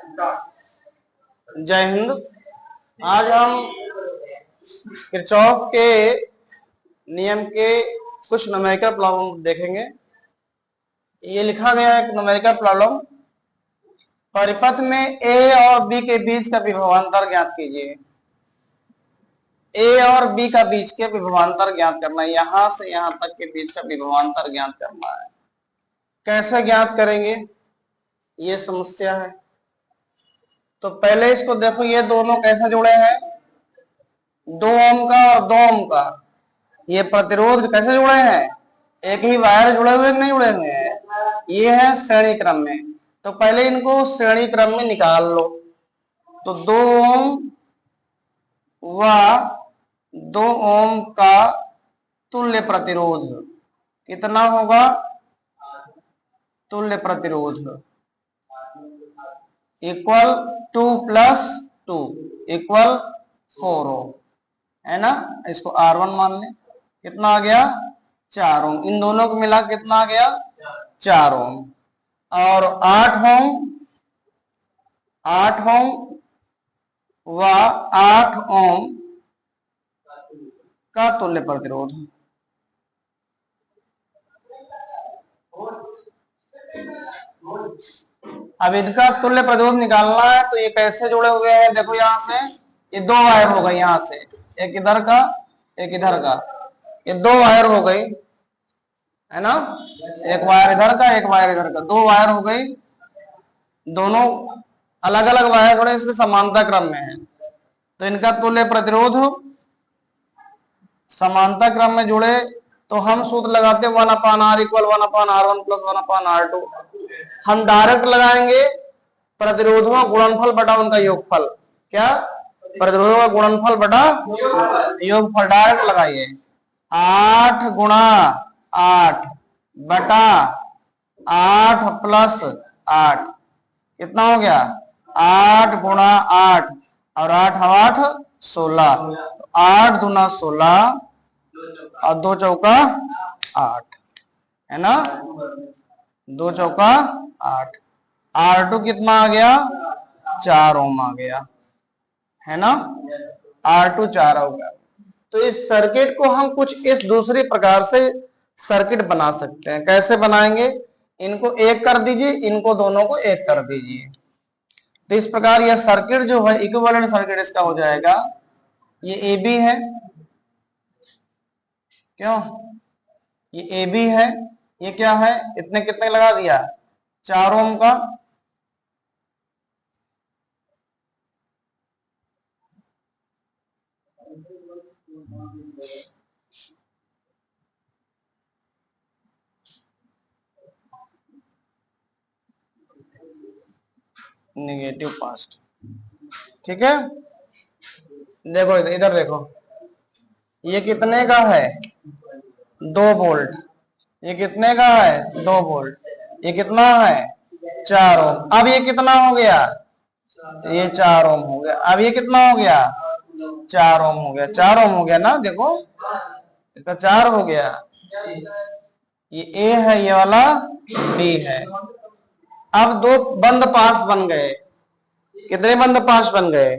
जय हिंद। आज हम किरचॉफ के नियम के कुछ न्यूमेरिकल प्रॉब्लम देखेंगे। ये लिखा गया है न्यूमेरिकल प्रॉब्लम, परिपथ में ए और बी के बीच का विभवांतर ज्ञात कीजिए। ए और बी का बीच के विभवांतर ज्ञात करना है, यहां से यहां तक के बीच का विभवांतर ज्ञात करना है। कैसे ज्ञात करेंगे, ये समस्या है। तो पहले इसको देखो, ये दोनों कैसे जुड़े हैं, 2 ओम का और 2 ओम का। ये प्रतिरोध कैसे जुड़े हैं, एक ही वायर जुड़े हुए नहीं जुड़े हुए हैं, ये है श्रेणी क्रम में। तो पहले इनको श्रेणी क्रम में निकाल लो। तो 2 ओम व 2 ओम का तुल्य प्रतिरोध कितना होगा, तुल्य प्रतिरोध इक्वल 2 + 2 इक्वल 4 ओम, है ना। इसको R1 मान लें। कितना आ गया, 4 ओम। इन दोनों को मिला कितना आ गया, 4 ओम। और 8 ओम व 8 ओम का तुल्य प्रतिरोध। अब इनका तुल्य प्रतिरोध निकालना है। तो ये कैसे जुड़े हुए हैं, देखो यहां से ये 2 वायर हो गई, यहां से एक इधर का एक इधर का, ये 2 वायर हो गई, है ना। एक वायर इधर का एक वायर इधर का, 2 वायर हो गई। दोनों अलग अलग वायर जुड़े, इसके समांतर क्रम में है। तो इनका तुल्य प्रतिरोध समांतर क्रम में जुड़े तो हम सूत्र लगाते 1/r = 1/r1 + 1/r2। हम डायरेक्ट लगाएंगे प्रतिरोधों का गुणनफल बटा उनका योगफल। क्या, प्रतिरोधों का गुणनफल बटा योगफल। डायरेक्ट लगाइए, 8 × 8 बटा 8 + 8 कितना हो गया, 8 × 8 और 8 8 16। 8 दूना 16 और 2 चौका 8, है ना। 2 चौका 8। R2 कितना आ गया, 4 ओम आ गया, है ना। R2 4 हो गया। तो इस सर्किट को हम कुछ इस दूसरे प्रकार से सर्किट बना सकते हैं। कैसे बनाएंगे, इनको एक कर दीजिए, इनको दोनों को एक कर दीजिए। तो इस प्रकार यह सर्किट जो है इक्विवेलेंट सर्किट इसका हो जाएगा। ये AB है, क्यों, ये AB है। ये क्या है, इतने कितने लगा दिया, 4 ओम का। नेगेटिव पास्ट, ठीक है। देखो इधर देखो, ये कितने का है, 2 वोल्ट। ये कितने का है, 2 वोल्ट। ये कितना है, 4 ओम। अब ये कितना हो गया, ये 4 ओम हो गया। अब ये कितना हो गया, 4 ओम हो गया। 4 ओम हो गया ना, देखो इसका 4 हो गया। ये A है, ये वाला B है। अब 2 बंद पास बन गए। कितने बंद पास बन गए,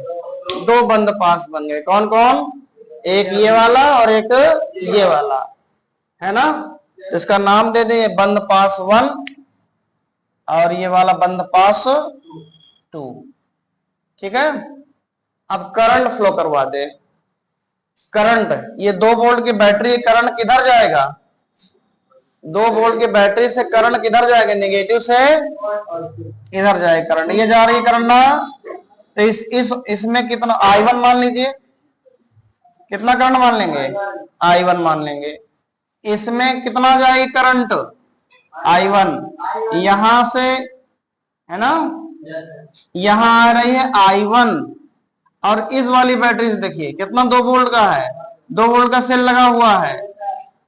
2 बंद पास बन गए। कौन कौन, एक ये वाला और एक ये वाला, है ना। तो इसका नाम दे दे बंद पास 1 और ये वाला बंद पास 2, ठीक है। अब करंट फ्लो करवा दे। करंट, ये 2 वोल्ट की बैटरी, करंट किधर जाएगा, 2 वोल्ट की बैटरी से करंट किधर जाएगा, नेगेटिव से इधर जाएगा करंट। ये जा रही करंट ना। तो इसमें कितना I1 मान लीजिए, कितना करंट मान लेंगे, I1 मान लेंगे। इसमें कितना जाएगी करंट, I1 यहां से, है ना। यहां आ रही है I1 और इस वाली बैटरी से देखिए कितना 2 वोल्ट का है, 2 वोल्ट का सेल लगा हुआ है।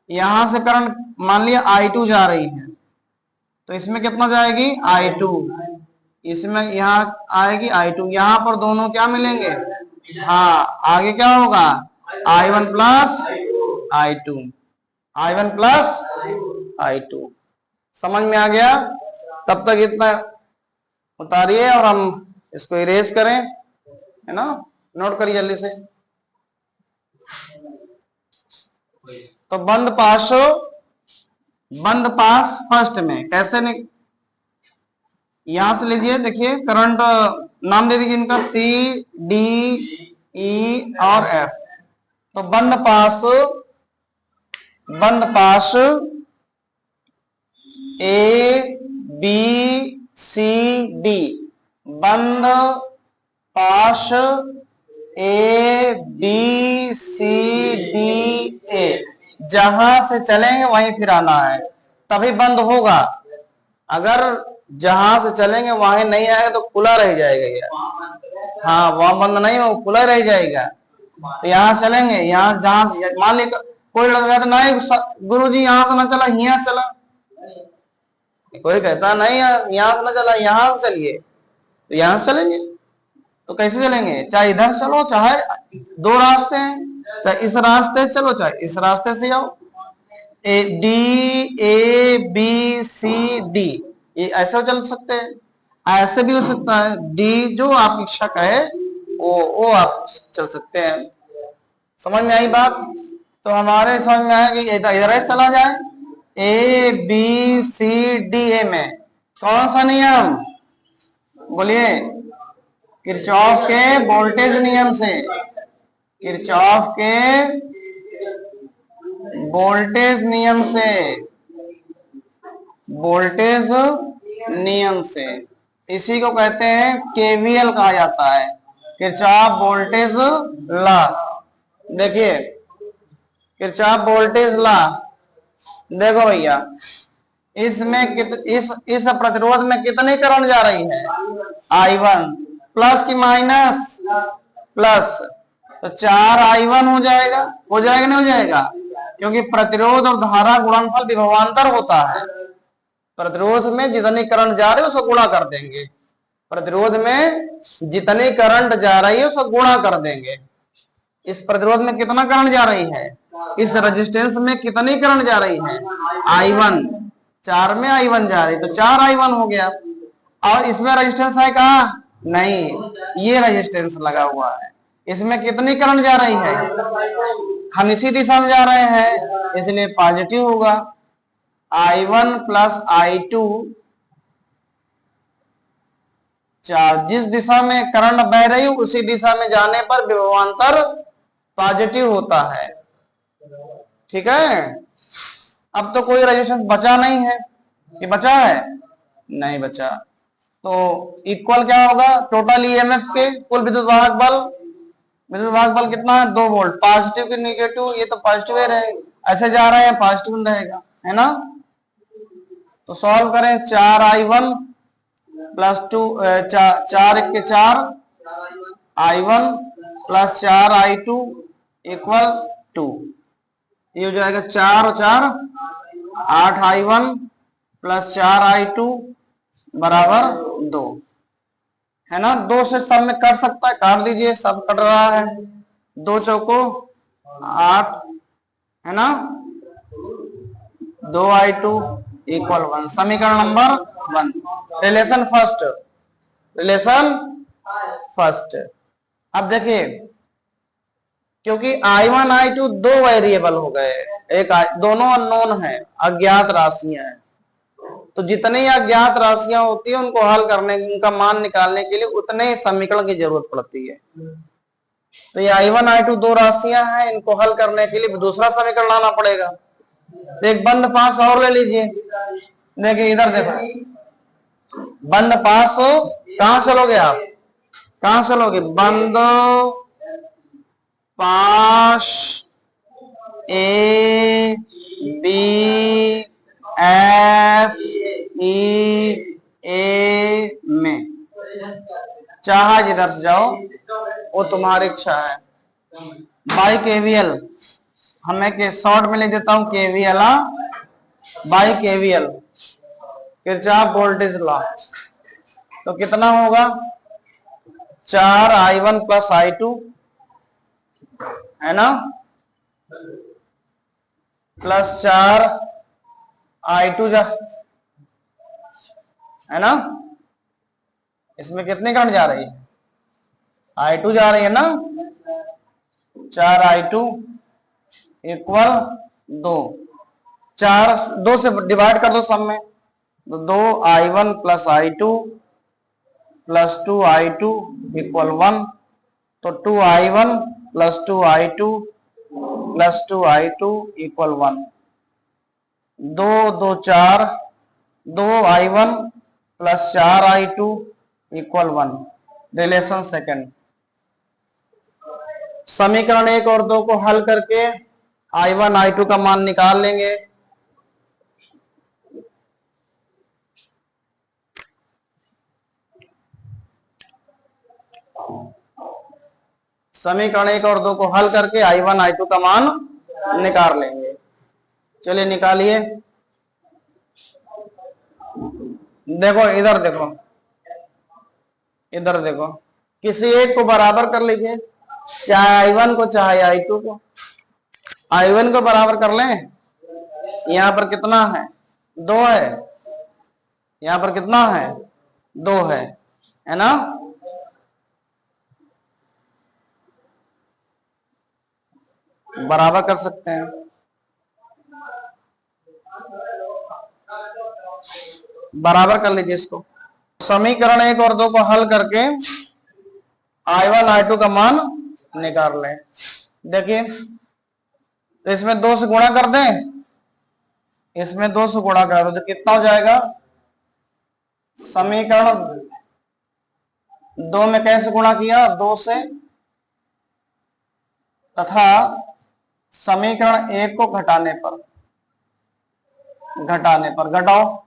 यहां से करंट मान लिया I2 जा रही है, तो इसमें कितना जाएगी, I2। इसमें यहां आएगी I2। यहां पर दोनों क्या मिलेंगे, हाँ, आगे क्या होगा, I1 + I2, I1 + I2। समझ में आ गया। तब तक इतना उतारिए और हम इसको इरेज करें, है ना, नोट करिए जल्दी से। तो बंद पास फर्स्ट में कैसे यहां से लीजिए, देखिए करंट नाम दे दीजिए इनका सी डी ई और एफ। तो बंद पास ए बी सी डी, बंद पास A B C D A, जहां से चलेंगे वहीं फिर आना है, तभी बंद होगा। अगर जहां से चलेंगे वहां नहीं आएगा तो खुला रह जाएगा यार। हाँ, वहां बंद नहीं हो, खुला रह जाएगा। तो यहाँ चलेंगे, यहाँ जहां मान लीजिए कोई लगा तो नहीं गुरुजी यहाँ से ना चला, यहाँ चला, कोई कहता नहीं यहाँ से ना चला, यहाँ से चलिए, तो यहाँ से चलेंगे। तो कैसे चलेंगे, चाहे इधर चलो, चाहे दो रास्ते हैं, चाहे इस रास्ते से चलो, चाहे इस रास्ते से जाओ। ए बी सी डी, ये ऐसे चल सकते हैं, ऐसे भी हो सकता है। डी जो आप इच्छा का है वो आप चल सकते हैं। समझ में आई बात? तो हमारे समझ में आया कि इधर चला जाए, A B C D A में कौन सा नियम बोलिए, किरचॉफ के वोल्टेज नियम से, किरचॉफ के वोल्टेज नियम से, वोल्टेज नियम से, इसी को कहते हैं केवीएल कहा जाता है, किरचॉफ वोल्टेज लॉ। देखिए किरचॉफ वोल्टेज लॉ, देखो भैया इसमें इस प्रतिरोध में कितनी करंट जा रही है, I1, प्लस की माइनस, प्लस, तो 4I1 हो जाएगा नहीं हो जाएगा, क्योंकि प्रतिरोध और धारा गुणनफल विभवांतर होता है। प्रतिरोध में जितनी करंट जा रही है उसको गुणा कर देंगे, प्रतिरोध में जितनी करंट जा रही है उसको गुणा कर देंगे। इस प्रतिरोध में कितना करंट जा रही है, इस रेजिस्टेंस में कितनी करंट जा रही है, I1, 4 में I1 जा रही, तो 4I1 हो गया। और इसमें रेजिस्टेंस है कहा, नहीं, ये रेजिस्टेंस लगा हुआ है, इसमें कितनी करंट जा रही है, हम इसी दिशा में जा रहे हैं, इसलिए पॉजिटिव होगा। I1 प्लस I2, जिस दिशा में करंट बह रही है उसी दिशा में जाने पर विभवांतर पॉजिटिव होता है। ठीक है, अब तो कोई रेजिस्टेंस बचा नहीं है, ये बचा है, नहीं बचा, तो इक्वल क्या होगा, टोटल ईएमएफ के कुल विद्युत वाहक बल कितना है, 2 वोल्ट, पॉजिटिव की निगेटिव, ये तो पॉजिटिव रहेगा, ऐसे जा रहे हैं पॉजिटिव रहेगा, है ना। तो सॉल्व करें, 4I1 प्लस 2, 4 1 के 4 I1 प्लस 4I2 इक्वल 2, ये हो जाएगा 4 और 4 8I1 प्लस 4I2 बराबर 2, है ना। 2 से सब में कट सकता है, काट दीजिए, सब कट रहा है, 2 चौको 8, है ना, 2I2 इक्वल 1, समीकरण नंबर 1, रिलेशन फर्स्ट। अब देखिए क्योंकि I1 I2 दो वेरिएबल हो गए, एक दोनों अननोन है, अज्ञात राशियां हैं, तो जितनी अज्ञात राशियां होती है उनको हल करने, उनका मान निकालने के लिए उतने ही समीकरण की जरूरत पड़ती है। तो ये I1 I2 दो राशियां हैं, इनको हल करने के लिए दूसरा समीकरण लाना पड़ेगा। तो एक बंद पास और ले लीजिए, देखिए इधर देखो, बंद पास कहां चलोगे आप, कहां चलोगे, बंद पास ए बी एफ ई ए में, चाहे जिधर से जाओ वो तुम्हारी इच्छा है। बाई केवीएल, हमें के शॉर्ट में लिख देता हूं KVL, by KVL Kirchhoff voltage law, तो कितना होगा, 4I1 प्लस I2, है ना, प्लस 4I2 है ना, इसमें कितनी करंट जा रही है? I2 जा रही है ना, 4I2 इक्वल 2, 4 2 से डिवाइड कर दो सब में, तो 2I1 plus I2 plus 2I2 equal 1, तो 2I1 plus 2I2 plus 2I2 equal 1, 2 2 4, 2I1 plus 4I2 equal 1, relation second. समीकरण 1 और 2 को हल करके I1 I2 का मान निकाल लेंगे। समीकरण 1 और 2 को हल करके I1 I2 का मान निकाल लेंगे। चलिए निकालिए। देखो इधर देखो, इधर देखो, किसी एक को बराबर कर लीजिए, चाहे I1 को चाहे I2 को। I1 को बराबर कर लें, यहां पर कितना है? 2 है, यहां पर कितना है? 2 है ना? बराबर कर सकते हैं। बराबर कर लीजिए इसको। समीकरण 1 और 2 को हल करके I1 I2 का मान निकाल लें। देखिए, तो इसमें 2 से गुणा कर दें, इसमें 2 से गुणा कर दो तो कितना हो जाएगा? समीकरण 2 में कैसे गुणा किया? 2 से, तथा समीकरण 1 को घटाने पर घटाओ,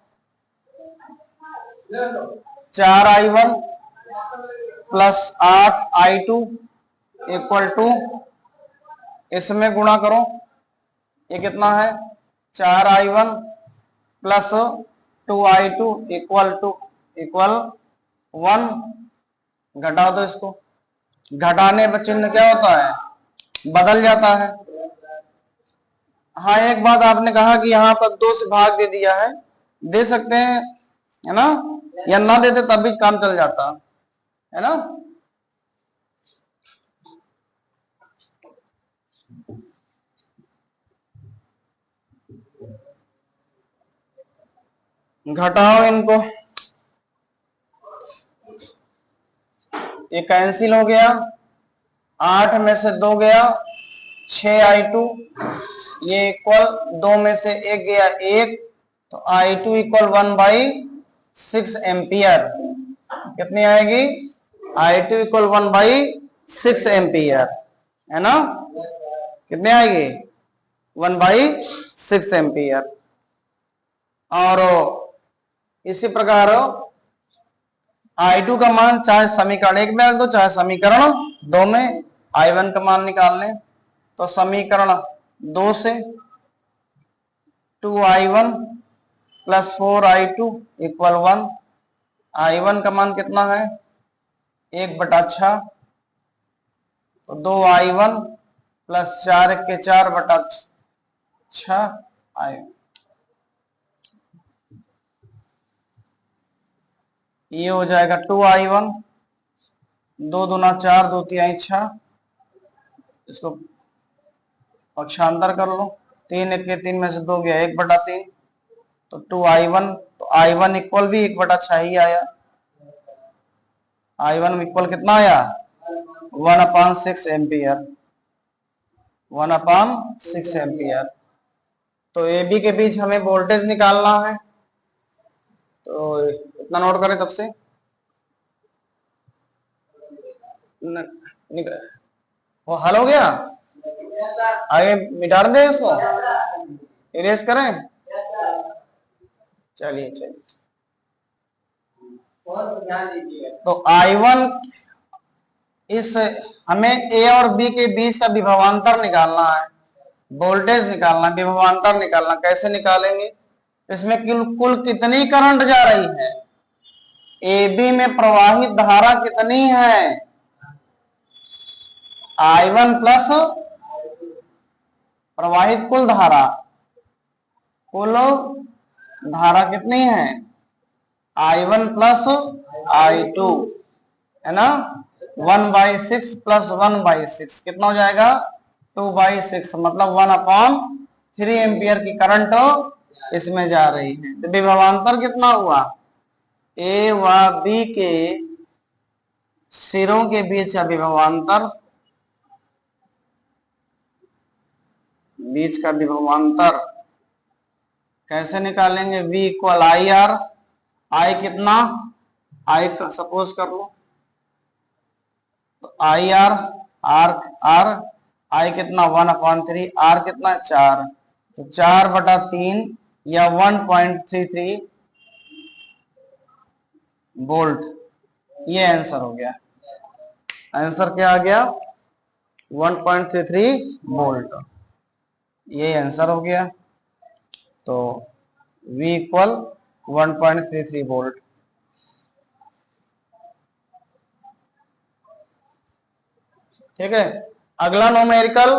4I1 plus 8I2 equal to, इसमें गुणा करो, ये कितना है? 4I1 प्लस 2I2 इक्वल 1, घटा दो इसको। घटाने पर चिन्ह क्या होता है? बदल जाता है। हाँ, एक बात आपने कहा कि यहाँ पर 2 से भाग दे दिया है, दे सकते हैं, है ना, या ना देते तब भी काम चल जाता है ना। घटाओ इनको, ये कैंसिल हो गया, 8 में से 2 गया, 6I2, ये इक्वल 2 में से 1 गया 1, तो I2 इक्वल 1/6 एम्पियर। कितनी आएगी? I2 इक्वल 1/6 एम्पियर, है ना। कितनी आएगी? 1/6 एम्पियर। और इसी प्रकार I2 का मान चाहे समीकरण 1 में रख दो चाहे समीकरण 2 में I1 का मान निकाल लें, तो समीकरण 2 से 2I1 plus 4I2 equal 1, I1 का मान कितना है? 1/6, तो 2I1 प्लस 4 के 4/6 I1, ये हो जाएगा 2I1, 2 दूना 4, 2 तिहाई 6, इसको पक्षांतर कर लो, 3 1 के 3 में से 2 गया 1/3, तो 2I1, तो I1 इक्वल भी 1/6 ही आया। I1 इक्वल कितना आया? 1/6 एम्पियर, 1/6 एम्पियर। तो AB के बीच हमें वोल्टेज निकालना है, तो इतना नोट करें तब से वो हल हो गया। आगे मिटा दें इसको, इरेज करें। चलिए तो I1, इस हमें A और B के बीच का विभवांतर निकालना है, वोल्टेज निकालना, विभवांतर निकालना। कैसे निकालेंगे? इसमें कुल कितनी करंट जा रही है? AB में प्रवाहित धारा कितनी है? I1 प्लस प्रवाहित कुल धारा, कुल धारा कितनी है? I1 प्लस I2 है ना, 1/6 प्लस 1/6 कितना हो जाएगा 2/6, मतलब 1/3 एम्पियर की करंट इसमें जा रही है। तो विभवांतर कितना हुआ, ए व बी के सिरों के बीच का विभवांतर, बीच का विभवांतर कैसे निकालेंगे, V equal I R, I कितना, आई सपोज कर लो, तो I R, R R I कितना 1/3, आर कितना 4, तो 4/3 या 1.33 वोल्ट, ये आंसर हो गया। आंसर क्या आ गया 1.33 वोल्ट, ये आंसर हो गया। तो V इक्वल 1.33 वोल्ट। ठीक है, अगला न्यूमेरिकल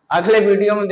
अगले वीडियो में